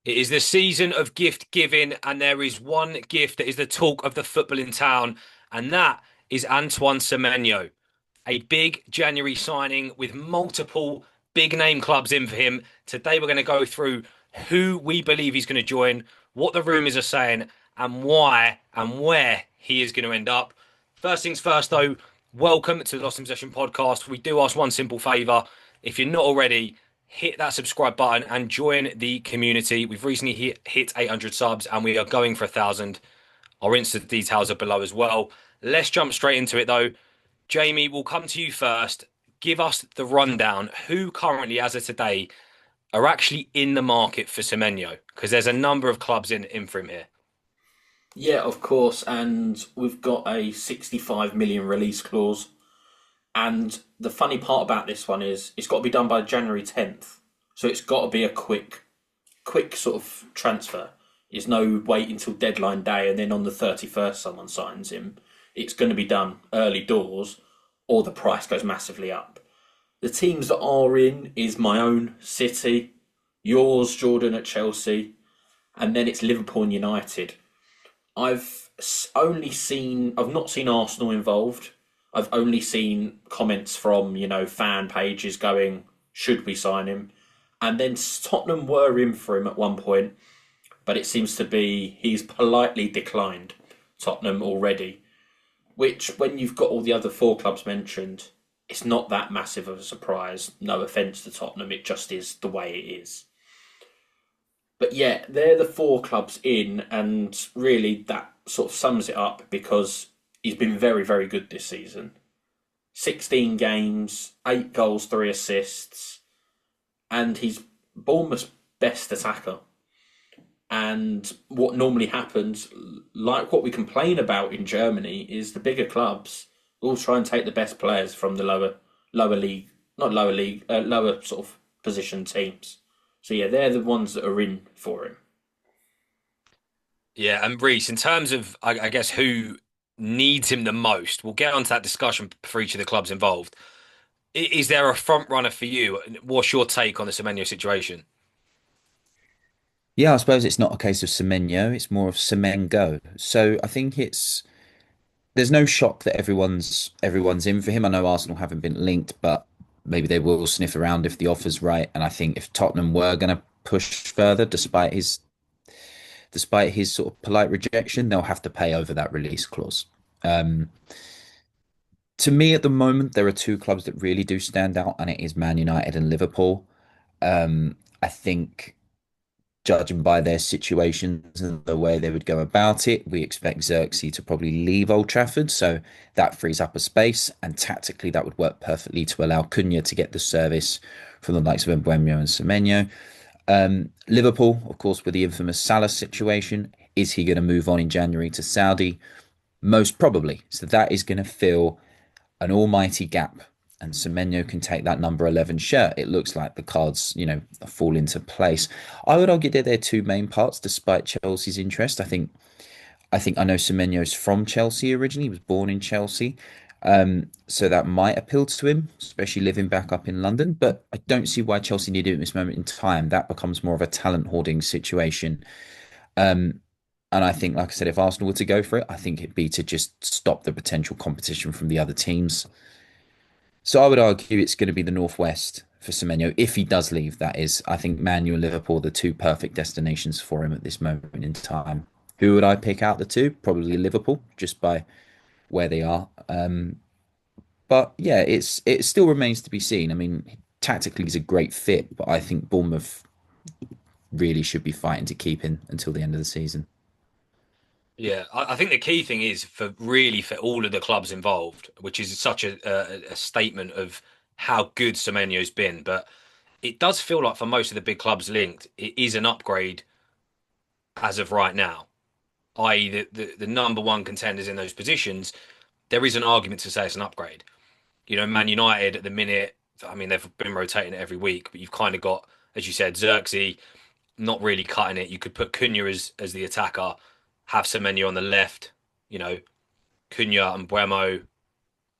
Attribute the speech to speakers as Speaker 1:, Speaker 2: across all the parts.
Speaker 1: It is the season of gift giving, and there is one gift that is the talk of the football in town, and that is Antoine Semenyo. A big January signing with multiple big name clubs in for him. Today we're going to go through who we believe he's going to join, what the rumours are saying, and why and where he is going to end up. First things first, though, welcome to the Lost in Possession podcast. We do ask one simple favour. If you're not already, hit that subscribe button and join the community. We've recently hit 800 subs and we are going for 1,000. Our Insta details are below as well. Let's jump straight into it though. Jamie, we'll come to you first. Give us the rundown. Who currently, as of today, are actually in the market for Semenyo? Because there's a number of clubs in for him here.
Speaker 2: Yeah, of course, and we've got a 65 million release clause. And the funny part about this one is it's got to be done by January 10th. So it's got to be a quick sort of transfer. There's no wait until deadline day and then on the 31st someone signs him. It's going to be done early doors or the price goes massively up. The teams that are in is my own City, yours, Jordan at Chelsea, and then it's Liverpool and United. I've not seen Arsenal involved. I've only seen comments from, fan pages going, should we sign him? And then Tottenham were in for him at one point, but it seems to be he's politely declined Tottenham already, which when you've got all the other four clubs mentioned, it's not that massive of a surprise. No offence to Tottenham, it just is the way it is. But yeah, they're the four clubs in, and really that sort of sums it up because he's been very, very good this season. 16 games, 8 goals, 3 assists, and he's Bournemouth's best attacker. And what normally happens, like what we complain about in Germany, is the bigger clubs will try and take the best players from the lower league, not lower league, lower sort of position teams. So yeah, they're the ones that are in for him.
Speaker 1: Yeah, and Reese, in terms of, I guess, who needs him the most, we'll get onto that discussion for each of the clubs involved. Is there a front runner for you? What's your take on the Semenyo situation?
Speaker 3: Yeah, I suppose it's not a case of Semenyo, it's more of Semengo. So I think there's no shock that everyone's in for him. I know Arsenal haven't been linked, but maybe they will sniff around if the offer's right. And I think if Tottenham were going to push further, despite his sort of polite rejection, they'll have to pay over that release clause. Um, to me, at the moment, there are two clubs that really do stand out, and it is Man United and Liverpool. I think judging by their situations and the way they would go about it, we expect Xerxes to probably leave Old Trafford. So that frees up a space. And tactically, that would work perfectly to allow Cunha to get the service from the likes of Mbeumo and Semenyo. Liverpool, of course, with the infamous Salah situation. Is he going to move on in January to Saudi? Most probably. So that is going to fill an almighty gap, and Semenyo can take that number 11 shirt. It looks like the cards, fall into place. I would argue that they're two main parts, despite Chelsea's interest. I know Semenyo's from Chelsea originally. He was born in Chelsea. So that might appeal to him, especially living back up in London. But I don't see why Chelsea need it at this moment in time. That becomes more of a talent hoarding situation. Um, and I think, like I said, if Arsenal were to go for it, I think it'd be to just stop the potential competition from the other teams. So I would argue it's going to be the Northwest for Semenyo if he does leave. That is, I think Man U and Liverpool are the two perfect destinations for him at this moment in time. Who would I pick out the two? Probably Liverpool, just by where they are. But yeah, it still remains to be seen. I mean, tactically he's a great fit, but I think Bournemouth really should be fighting to keep him until the end of the season.
Speaker 1: Yeah, I think the key thing is for all of the clubs involved, which is such a statement of how good Semenyo's been. But it does feel like for most of the big clubs linked, it is an upgrade as of right now, i.e., the number one contenders in those positions. There is an argument to say it's an upgrade. Man United at the minute, I mean, they've been rotating it every week, but you've kind of got, as you said, Xerxes not really cutting it. You could put Cunha as the attacker, have Semenyo on the left, you know, Cunha and Buemo,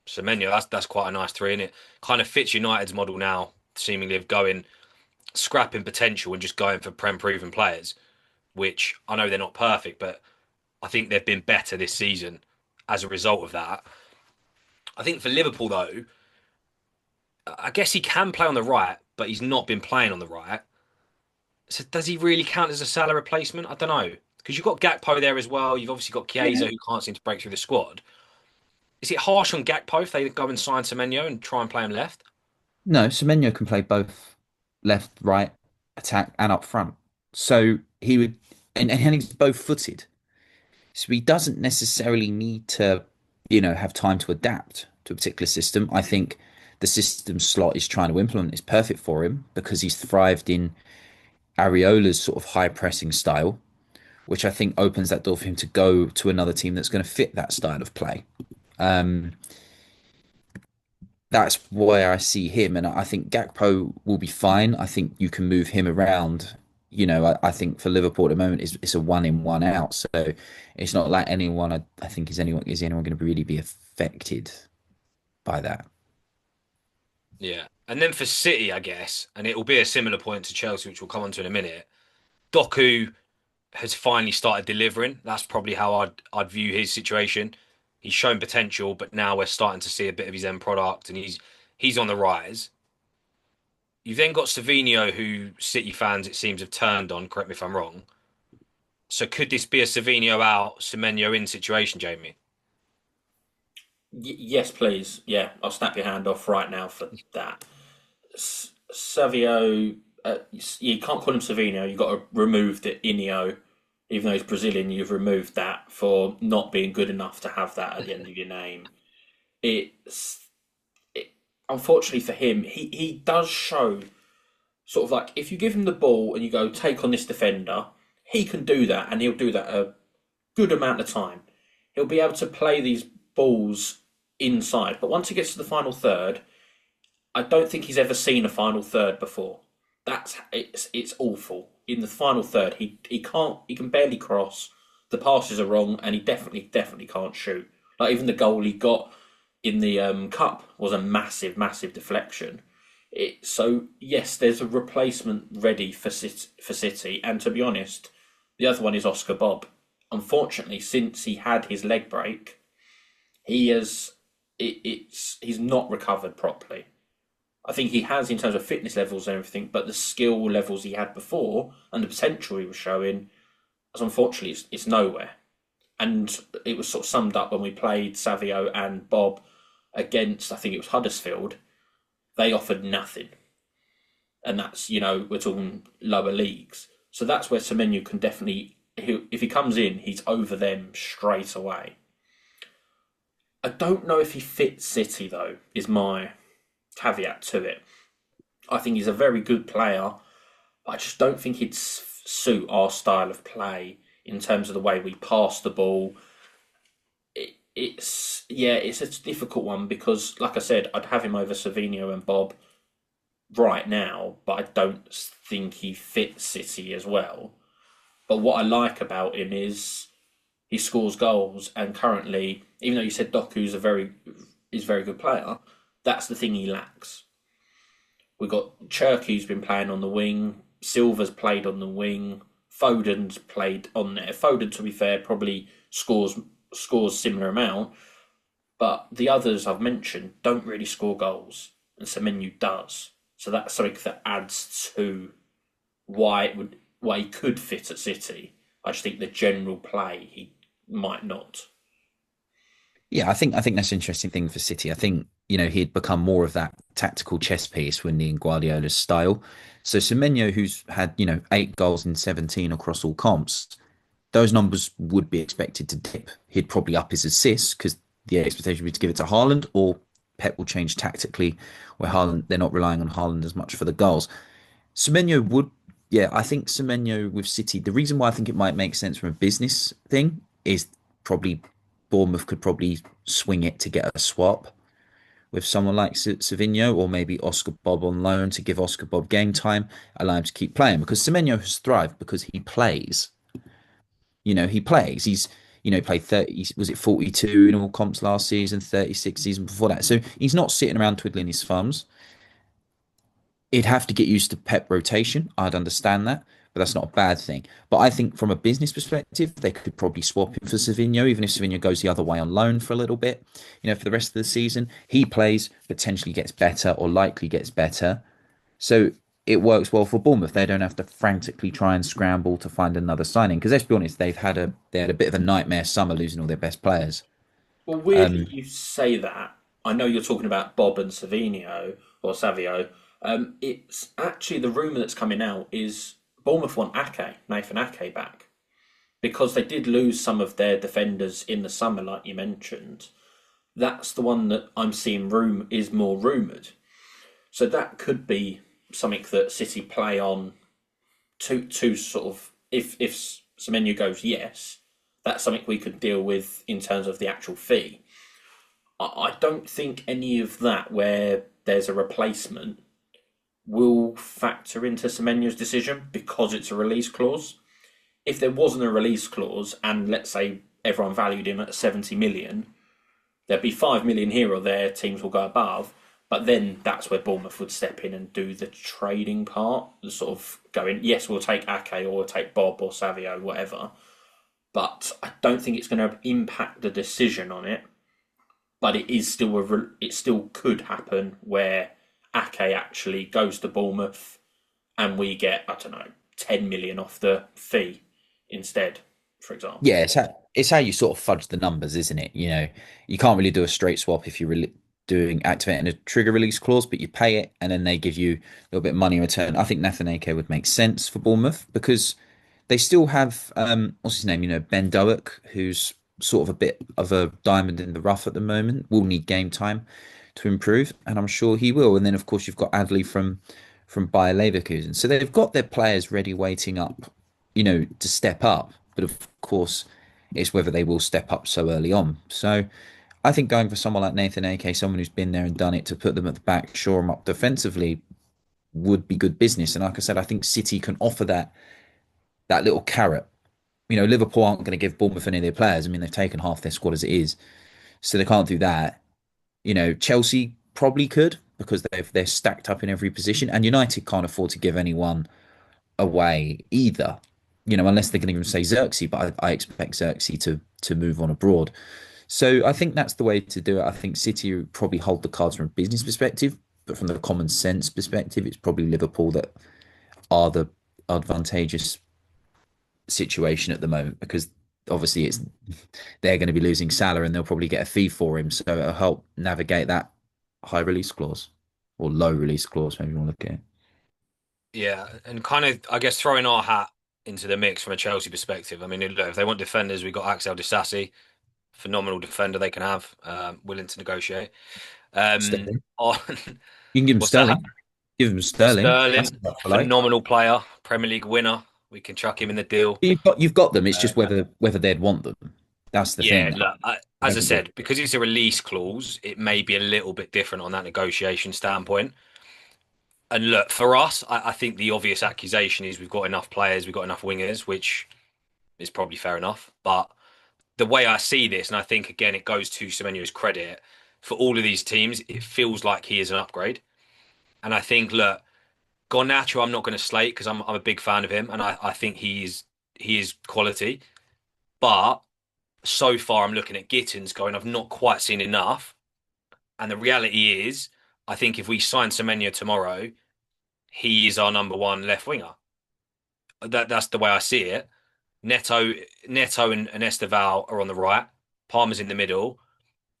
Speaker 1: Semenyo. That's quite a nice three, and it kind of fits United's model now, seemingly of going scrapping potential and just going for prem proven players, which I know they're not perfect, but I think they've been better this season as a result of that. I think for Liverpool though, I guess he can play on the right, but he's not been playing on the right. So does he really count as a Salah replacement? I don't know. Because you've got Gakpo there as well. You've obviously got
Speaker 3: Yeah.
Speaker 1: Chiesa who can't seem to break through the squad. Is it harsh on Gakpo if they go and sign Semenyo and try and play him left?
Speaker 3: No, Semenyo can play both left, right, attack, and up front. So he would, and he's both footed. So he doesn't necessarily need to, have time to adapt to a particular system. I think the system slot is trying to implement is perfect for him because he's thrived in Areola's sort of high pressing style, which I think opens that door for him to go to another team that's going to fit that style of play. Um, that's where I see him, and I think Gakpo will be fine. I think you can move him around. I think for Liverpool at the moment it's a one in, one out, so it's not like anyone. I think is anyone going to really be affected by that?
Speaker 1: Yeah. And then for City, I guess, and it will be a similar point to Chelsea, which we'll come on to in a minute. Doku has finally started delivering. That's probably how I'd view his situation. He's shown potential, but now we're starting to see a bit of his end product, and he's on the rise. You've then got Savinho, who City fans it seems have turned on. Correct me if I'm wrong. So could this be a Savinho out, Semenyo in situation, Jamie?
Speaker 2: Yes, please. Yeah, I'll snap your hand off right now for that. Savio, you can't call him Savino. You've got to remove the Inio. Even though he's Brazilian, you've removed that for not being good enough to have that at the end of your name. It's unfortunately for him, he does show sort of like if you give him the ball and you go take on this defender, he can do that and he'll do that a good amount of time. He'll be able to play these balls inside, but once he gets to the final third, I don't think he's ever seen a final third before. It's awful. In the final third, he can barely cross. The passes are wrong, and he definitely can't shoot. Like even the goal he got in the cup was a massive deflection. So yes, there's a replacement ready for City, and to be honest, the other one is Oscar Bob. Unfortunately, since he had his leg break, he has he's not recovered properly. I think he has in terms of fitness levels and everything, but the skill levels he had before and the potential he was showing, as unfortunately, it's nowhere. And it was sort of summed up when we played Savio and Bob against, I think it was Huddersfield. They offered nothing, and that's we're talking lower leagues. So that's where Semenyo can definitely, if he comes in, he's over them straight away. I don't know if he fits City though. Is my caveat to it. I think he's a very good player, but I just don't think he'd suit our style of play in terms of the way we pass the ball. It's a difficult one because, like I said, I'd have him over Savinho and Bob right now, but I don't think he fits City as well. But what I like about him is he scores goals, and currently, even though you said Doku's is a very good player, that's the thing he lacks. We've got Cherky's been playing on the wing, Silva's played on the wing, Foden's played on there. Foden, to be fair, probably scores similar amount, but the others I've mentioned don't really score goals, and Semenyo does. So that's something that adds to why he could fit at City. I just think the general play he might not.
Speaker 3: Yeah, I think that's an interesting thing for City. I think, he'd become more of that tactical chess piece when in Guardiola's style. So Semenyo, who's had, 8 goals in 17 across all comps, those numbers would be expected to dip. He'd probably up his assists because the expectation would be to give it to Haaland, or Pep will change tactically where they're not relying on Haaland as much for the goals. Semenyo would, yeah, I think Semenyo with City, the reason why I think it might make sense from a business thing is probably Bournemouth could probably swing it to get a swap with someone like Savinho, or maybe Oscar Bob on loan to give Oscar Bob game time, allow him to keep playing because Semenyo has thrived because he plays. He plays. Played 30, was it 42 in all comps last season, 36 season before that. So he's not sitting around twiddling his thumbs. It'd have to get used to Pep rotation. I'd understand that, but that's not a bad thing. But I think from a business perspective, they could probably swap him for Savinho, even if Savinho goes the other way on loan for a little bit. For the rest of the season, he plays, potentially gets better or likely gets better. So it works well for Bournemouth. They don't have to frantically try and scramble to find another signing. Because let's be honest, they had a bit of a nightmare summer losing all their best players.
Speaker 2: Well, weirdly, you say that. I know you're talking about Bob and Savino or Savio. It's actually the rumor that's coming out is Bournemouth want Nathan Ake back because they did lose some of their defenders in the summer, like you mentioned. That's the one that I'm seeing is more rumored. So that could be something that City play on to sort of if Semenyo goes yes, that's something we could deal with in terms of the actual fee. I don't think any of that where there's a replacement will factor into Semenyo's decision because it's a release clause. If there wasn't a release clause and let's say everyone valued him at 70 million, there'd be 5 million here or there, teams will go above, but then that's where Bournemouth would step in and do the trading part, the sort of going, yes, we'll take Ake or we'll take Bob or Savio, whatever. But I don't think it's going to impact the decision on it. But it still could happen where Ake actually goes to Bournemouth and we get, I don't know, 10 million off the fee instead, for example.
Speaker 3: Yeah, it's how you sort of fudge the numbers, isn't it? You can't really do a straight swap if you're doing activating a trigger release clause, but you pay it and then they give you a little bit of money in return. I think Nathan Ake would make sense for Bournemouth because they still have what's his name? Ben Doak, who's sort of a bit of a diamond in the rough at the moment. Will need game time to improve, and I'm sure he will. And then of course you've got Adley from Bayer Leverkusen, so they've got their players ready, waiting up, to step up. But of course, it's whether they will step up so early on. So I think going for someone like Nathan Ake, someone who's been there and done it, to put them at the back, shore them up defensively, would be good business. And like I said, I think City can offer that little carrot. Liverpool aren't going to give Bournemouth any of their players. I mean, they've taken half their squad as it is, so they can't do that. Chelsea probably could because they're stacked up in every position, and United can't afford to give anyone away either. Unless they're going to even say Xerxes, but I expect Xerxes to move on abroad. So I think that's the way to do it. I think City probably hold the cards from a business perspective, but from the common sense perspective, it's probably Liverpool that are the advantageous situation at the moment because obviously they're going to be losing Salah and they'll probably get a fee for him, so it'll help navigate that high release clause or low release clause, maybe you want to look at it.
Speaker 1: Yeah, and kind of, I guess, throwing our hat into the mix from a Chelsea perspective. I mean, look, if they want defenders, we've got Axel Disasi, phenomenal defender they can have, willing to negotiate.
Speaker 3: Sterling.
Speaker 1: On
Speaker 3: You can give him
Speaker 1: what's that?
Speaker 3: Sterling. Give him Sterling. That's
Speaker 1: Sterling,
Speaker 3: not polite.
Speaker 1: phenomenal player, Premier League winner. We can chuck him in the deal.
Speaker 3: You've got them. It's
Speaker 1: Uh,
Speaker 3: just whether they'd want them. That's the thing
Speaker 1: yeah,
Speaker 3: now.
Speaker 1: look,
Speaker 3: They
Speaker 1: as I
Speaker 3: haven't got.
Speaker 1: said, because it's a release clause, it may be a little bit different on that negotiation standpoint. And look, for us, I think the obvious accusation is we've got enough players, we've got enough wingers, which is probably fair enough. But the way I see this, and I think again it goes to Semenyo's credit, for all of these teams, it feels like he is an upgrade. And I think, look, Garnacho, I'm not going to slate because I'm a big fan of him, and I think he is quality. But so far, I'm looking at Gittins going, I've not quite seen enough. And the reality is, I think if we sign Semenyo tomorrow, he is our number one left winger. That's the way I see it. Neto, Neto and Esteval are on the right. Palmer's in the middle.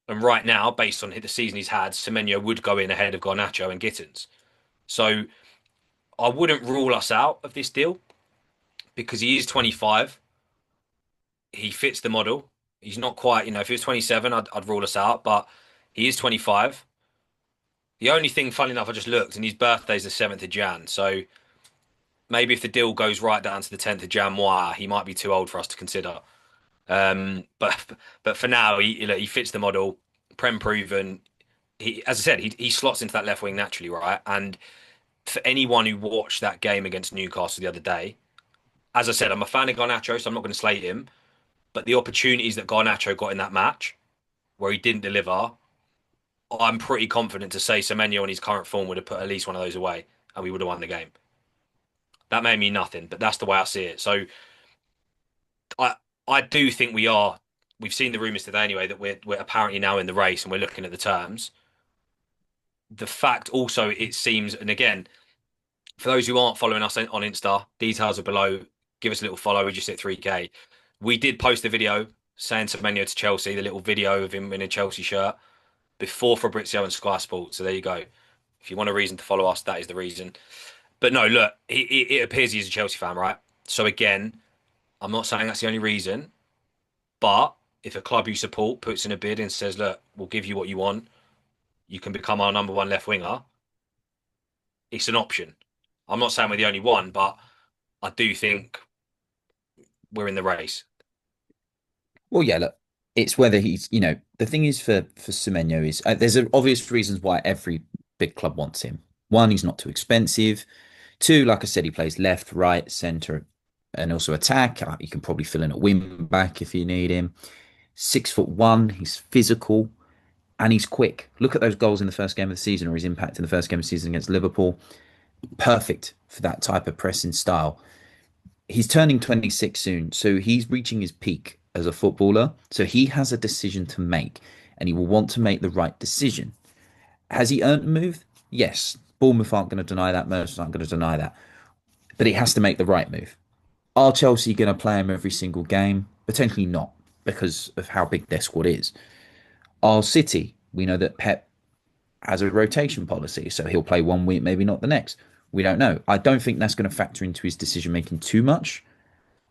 Speaker 1: And right now, based on the season he's had, Semenyo would go in ahead of Garnacho and Gittins. So I wouldn't rule us out of this deal because he is 25. He fits the model. He's not quite, if he was 27, I'd rule us out, but he is 25. The only thing, funny enough, I just looked and his birthday's the 7th of Jan. So maybe if the deal goes right down to the 10th of January, he might be too old for us to consider. But for now, he fits the model, prem proven. As I said, he slots into that left wing naturally, right? And for anyone who watched that game against Newcastle the other day, as I said, I'm a fan of Garnacho, so I'm not going to slate him. But the opportunities that Garnacho got in that match, where he didn't deliver, I'm pretty confident to say Semenyo in his current form would have put at least one of those away. and we would have won the game. That made me nothing, but that's the way I see it. So I I do think we are. We've seen the rumours today anyway that we're apparently now in the race and we're looking at the terms. The fact also it seems, and again, for those who aren't following us on Insta, details are below. Give us a little follow. We just hit 3K. We did post a video saying Semenyo to Chelsea, the little video of him in a Chelsea shirt before Fabrizio and Sky Sports. So there you go. If you want a reason to follow us, that is the reason. But no, look, it appears he's a Chelsea fan, right? So again, I'm not saying that's the only reason, but if a club you support puts in a bid and says, look, we'll give you what you want, you can become our number one left winger, it's an option. I'm not saying we're the only one, but I do think we're in the race.
Speaker 3: Well, yeah, look, it's whether he's, the thing is for Semenyo is there's obvious reasons why every big club wants him. One, he's not too expensive. Two, like I said, he plays left, right, centre, and also attack. You can probably fill in a wing back if you need him. 6'1", he's physical and he's quick. Look at those goals in the first game of the season or his impact in the first game of the season against Liverpool. Perfect for that type of pressing style. He's turning 26 soon, so he's reaching his peak as a footballer. So he has a decision to make and he will want to make the right decision. Has he earned a move? Yes. Bournemouth aren't going to deny that. Merchants aren't going to deny that. But he has to make the right move. Are Chelsea going to play him every single game? Potentially not, because of how big their squad is. Are City? We know that Pep has a rotation policy, so he'll play one week, maybe not the next. We don't know. I don't think that's going to factor into his decision making too much,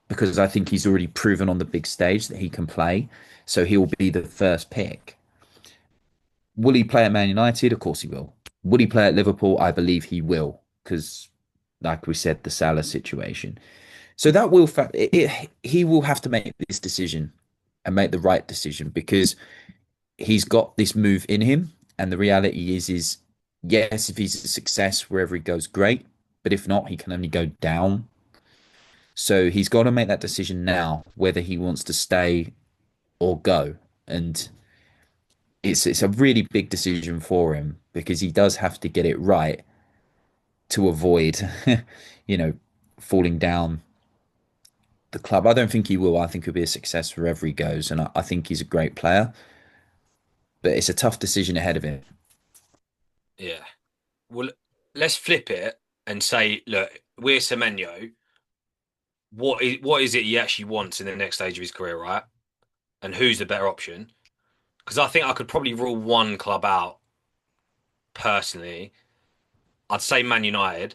Speaker 3: because I think he's already proven on the big stage that he can play. So he'll be the first pick. Will he play at Man United? Of course he will. Would he play at Liverpool? I believe he will, because, like we said, the Salah situation. So that will he will have to make this decision and make the right decision because he's got this move in him. And the reality is yes, if he's a success wherever he goes, great. But if not, he can only go down. So he's got to make that decision now, whether he wants to stay or go. And it's a really big decision for him because he does have to get it right to avoid, falling down the club. I don't think he will. I think he'll be a success wherever he goes. And I think he's a great player. But it's a tough decision ahead of him.
Speaker 1: Yeah. Well, let's flip it and say, look, we're Semenyo. What is it he actually wants in the next stage of his career, right? And who's the better option? Because I think I could probably rule one club out personally. I'd say Man United.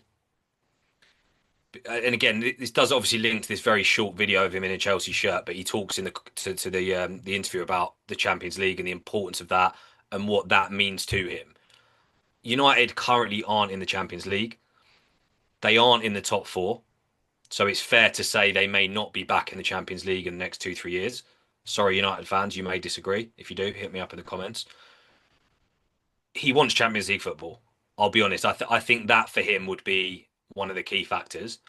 Speaker 1: And again, this does obviously link to this very short video of him in a Chelsea shirt, but he talks in the interview about the Champions League and the importance of that and what that means to him. United currently aren't in the Champions League. They aren't in the top four. So it's fair to say they may not be back in the Champions League in the next 2-3 years. Sorry, United fans, you may disagree. If you do, hit me up in the comments. He wants Champions League football. I'll be honest. I think that for him would be one of the key factors.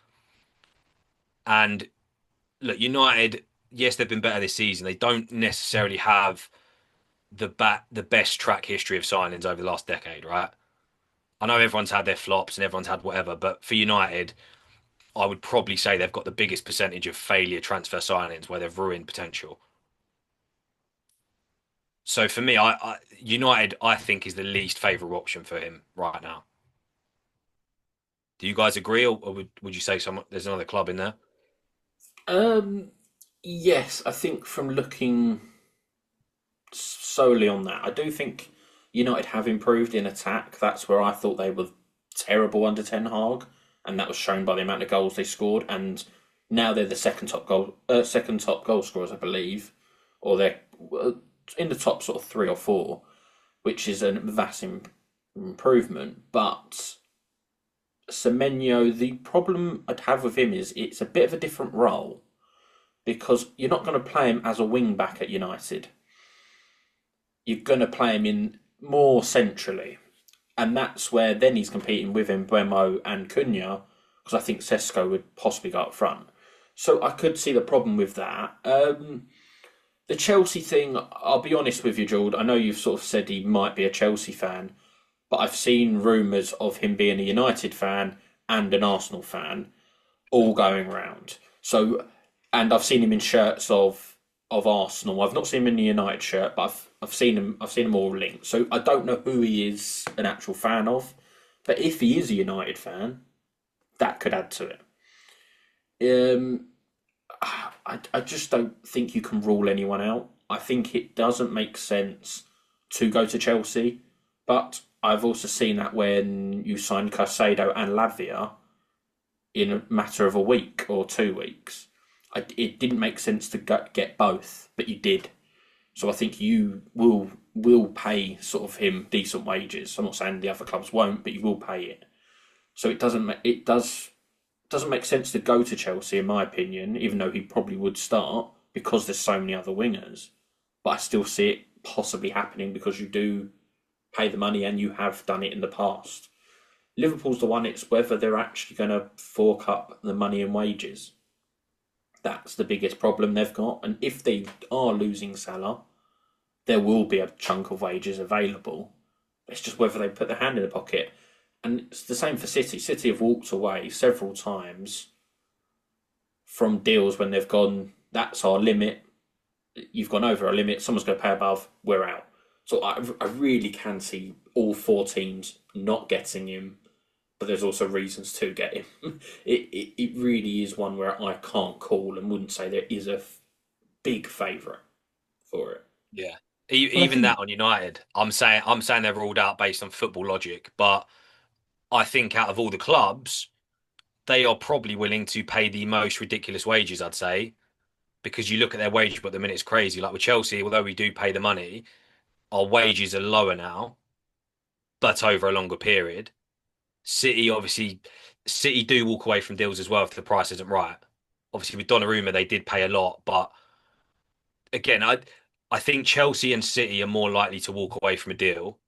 Speaker 1: And look, United, yes, they've been better this season. They don't necessarily have the best track history of signings over the last decade, right? I know everyone's had their flops and everyone's had whatever, but for United, I would probably say they've got the biggest percentage of failure transfer signings where they've ruined potential. So for me, United, I think, is the least favourable option for him right now. Do you guys agree, or would you say there's another club in there?
Speaker 2: Yes, I think from looking solely on that, I do think United have improved in attack. That's where I thought they were terrible under Ten Hag, and that was shown by the amount of goals they scored. And now they're the second top goal scorers, I believe, or they're in the top sort of 3 or 4, which is a vast improvement. But Semenyo, the problem I'd have with him is it's a bit of a different role because you're not going to play him as a wing back at United. You're going to play him in more centrally, and that's where then he's competing with Mbeumo and Cunha because I think Sesko would possibly go up front. So I could see the problem with that. The Chelsea thing, I'll be honest with you, Gerald. I know you've sort of said he might be a Chelsea fan, but I've seen rumours of him being a United fan and an Arsenal fan all going round. So, and I've seen him in shirts of Arsenal. I've not seen him in the United shirt, but I've seen him all linked. So I don't know who he is an actual fan of, but if he is a United fan, that could add to it. I just don't think you can rule anyone out. I think it doesn't make sense to go to Chelsea, but I've also seen that when you signed Caicedo and Lavia in a matter of a week or 2 weeks. It didn't make sense to get both, but you did. So I think you will pay sort of him decent wages. I'm not saying the other clubs won't, but you will pay it. So it doesn't make sense to go to Chelsea, in my opinion, even though he probably would start because there's so many other wingers. But I still see it possibly happening because you do pay the money and you have done it in the past. Liverpool's the one, it's whether they're actually going to fork up the money and wages. That's the biggest problem they've got. And if they are losing Salah, there will be a chunk of wages available. It's just whether they put their hand in the pocket. And it's the same for City. City have walked away several times from deals when they've gone, that's our limit. You've gone over our limit. Someone's going to pay above. We're out. So I really can see all four teams not getting him, but there's also reasons to get him. It really is one where I can't call and wouldn't say there is a big favourite for it.
Speaker 1: Yeah.
Speaker 3: Well, I
Speaker 1: Even
Speaker 3: think
Speaker 1: that on United, I'm saying they're ruled out based on football logic, but I think out of all the clubs, they are probably willing to pay the most ridiculous wages, I'd say, because you look at their wage book at the minute, it's crazy. Like with Chelsea, although we do pay the money, our wages are lower now, but over a longer period. City, obviously, City do walk away from deals as well if the price isn't right. Obviously, with Donnarumma, they did pay a lot, but again, I think Chelsea and City are more likely to walk away from a deal,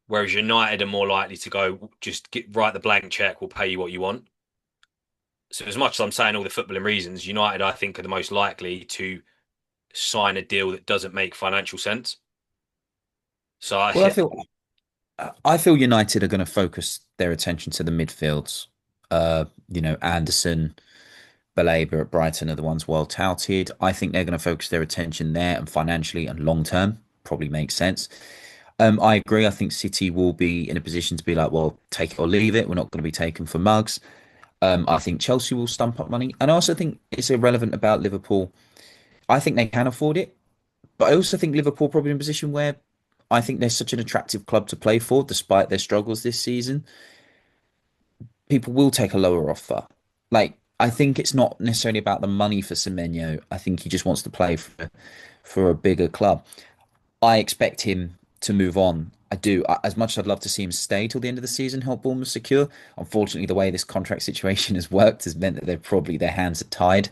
Speaker 1: whereas United are more likely to go write the blank check, we'll pay you what you want. So as much as I'm saying all the footballing reasons, United I think are the most likely to sign a deal that doesn't make financial sense. So
Speaker 3: well, I feel United are going to focus their attention to the midfields. Anderson, Baleba at Brighton are the ones well touted. I think they're going to focus their attention there and financially and long term probably makes sense. I agree. I think City will be in a position to be like, well, take it or leave it. We're not going to be taken for mugs. I think Chelsea will stump up money, and I also think it's irrelevant about Liverpool. I think they can afford it, but I also think Liverpool are probably in a position where I think they're such an attractive club to play for, despite their struggles this season. People will take a lower offer. Like, I think it's not necessarily about the money for Semenyo. I think he just wants to play for a bigger club. I expect him to move on. I do. As much as I'd love to see him stay till the end of the season, help Bournemouth secure. Unfortunately, the way this contract situation has worked has meant that their hands are tied,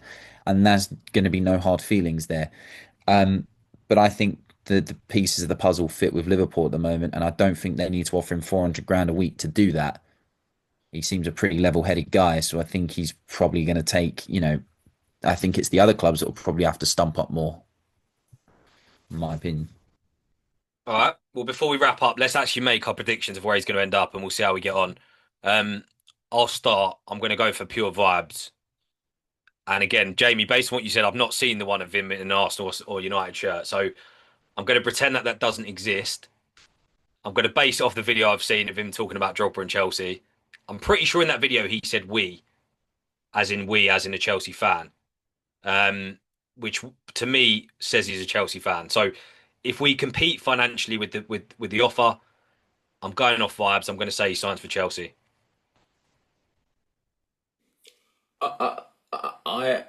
Speaker 3: and there's going to be no hard feelings there. Um, but I think the pieces of the puzzle fit with Liverpool at the moment, and I don't think they need to offer him 400 grand a week to do that. He seems a pretty level-headed guy, so I think he's probably going to take. I think it's the other clubs that will probably have to stump up more, in my opinion.
Speaker 1: all right. Well, before we wrap up, let's actually make our predictions of where he's going to end up, and we'll see how we get on. Um, I'll start. I'm going to go for pure vibes. And again, Jamie, based on what you said, I've not seen the one of him in an Arsenal or United shirt, so I'm going to pretend that that doesn't exist. I'm going to base it off the video I've seen of him talking about Drogba and Chelsea. I'm pretty sure in that video he said we, as in a Chelsea fan, um, which to me says he's a Chelsea fan. So if we compete financially with the offer, I'm going off vibes. I'm going to say he signs for Chelsea.
Speaker 2: I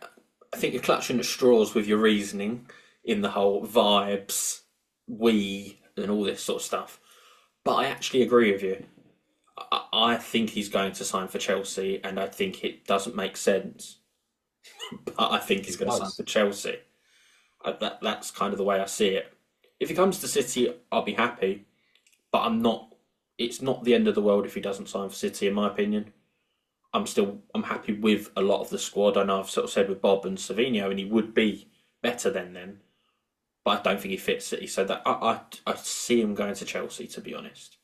Speaker 2: think you're clutching at straws with your reasoning in the whole vibes, we, and all this sort of stuff. But I actually agree with you. I think he's going to sign for Chelsea, and I think it doesn't make sense. But I think he's going to sign
Speaker 3: Nice.
Speaker 2: for Chelsea. That's kind of the way I see it. If he comes to City, I'll be happy, but I'm not. It's not the end of the world if he doesn't sign for City, in my opinion. I'm happy with a lot of the squad. I know I've sort of said with Bob and Savino, and he would be better than them, but I don't think he fits City. So that I see him going to Chelsea, to be honest.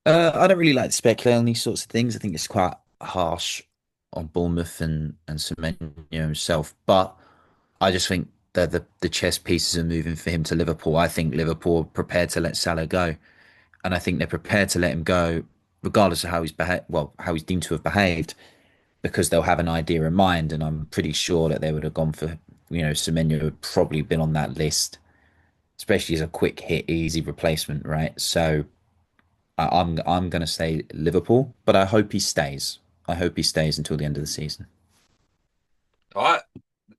Speaker 3: I don't really like to speculate on these sorts of things. I think it's quite harsh on Bournemouth and Semenyo himself. But I just think that the chess pieces are moving for him to Liverpool. I think Liverpool are prepared to let Salah go, and I think they're prepared to let him go, regardless of how how he's deemed to have behaved, because they'll have an idea in mind. And I'm pretty sure that they would have gone for, Semenyo would probably been on that list, especially as a quick hit, easy replacement, right? So I'm going to say Liverpool, but I hope he stays. I hope he stays until the end of the season.
Speaker 1: All right,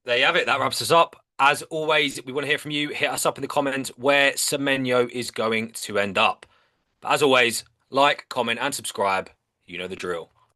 Speaker 1: there you have it. That wraps us up. As always, we want to hear from you. Hit us up in the comments where Semenyo is going to end up. But as always, like, comment, and subscribe. You know the drill.